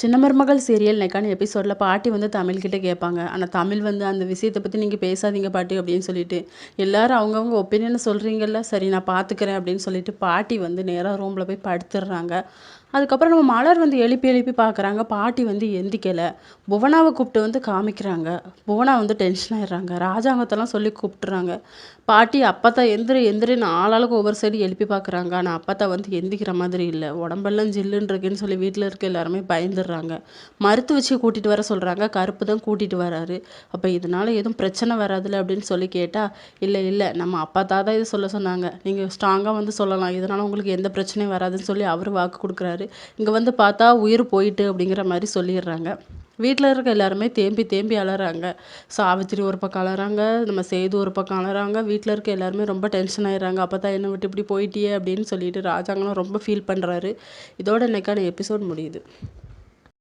சின்ன மருமகள் சீரியல் இன்னைக்கான எபிசோடில் பாட்டி வந்து தமிழ்கிட்ட கேட்பாங்க. ஆனால் தமிழ் வந்து அந்த விஷயத்தை பற்றி நீங்கள் பேசாதீங்க பாட்டி அப்படின்னு சொல்லிட்டு எல்லாரும் அவங்கவுங்க ஒப்பீனியனை சொல்கிறீங்கல்ல, சரி நான் பார்த்துக்கிறேன் அப்படின்னு சொல்லிட்டு பாட்டி வந்து நேராக ரூமில் போய் படுத்துடுறாங்க. அதுக்கப்புறம் நம்ம மலர் வந்து எழுப்பி எழுப்பி பார்க்குறாங்க. பாட்டி வந்து எந்திக்கலை. புவனாவை கூப்பிட்டு வந்து காமிக்கிறாங்க. புவனா வந்து டென்ஷன் ஆயிடுறாங்க. ராஜாங்கத்தெல்லாம் சொல்லி கூப்பிட்டுறாங்க. பாட்டி அப்பத்தா எந்திரி எந்திரின்னு ஆளாளுக்கு ஒவ்வொரு சைடு எழுப்பி பார்க்குறாங்க. ஆனால் அப்பத்தா வந்து எந்திக்கிற மாதிரி இல்லை. உடம்பெல்லாம் ஜில்லுன்னு இருக்குன்னு சொல்லி வீட்டில் இருக்க எல்லாருமே பயந்துடுறாங்க. மருத்து வச்சு கூட்டிகிட்டு வர சொல்கிறாங்க. கருப்பு தான் கூட்டிகிட்டு வராரு. அப்போ இதனால எதுவும் பிரச்சனை வராதுல்ல அப்படின்னு சொல்லி கேட்டால், இல்லை இல்லை நம்ம அப்பத்தா தான் இது சொல்ல சொன்னாங்க, நீங்கள் ஸ்ட்ராங்காக வந்து சொல்லலாம், இதனால் உங்களுக்கு எந்த பிரச்சனையும் வராதுன்னு சொல்லி அவர் வாக்கு கொடுக்குறாரு. இங்கே வந்து பார்த்தா உயிர் போயிட்டு அப்படிங்கிற மாதிரி சொல்லிடுறாங்க. வீட்டில் இருக்க எல்லாருமே தேம்பி தேம்பி அலறாங்க. சாவித்திரி ஒரு பக்கம் அலறாங்க, நம்ம சேது ஒரு பக்கம் அலறாங்க. வீட்டில் இருக்க எல்லாருமே ரொம்ப டென்ஷன் ஆயிடுறாங்க. அப்போ தான் என்னை விட்டு இப்படி போயிட்டியே அப்படின்னு சொல்லிட்டு ராஜாங்களும் ரொம்ப ஃபீல் பண்ணுறாரு. இதோட இன்னைக்கான எபிசோட் முடியுது.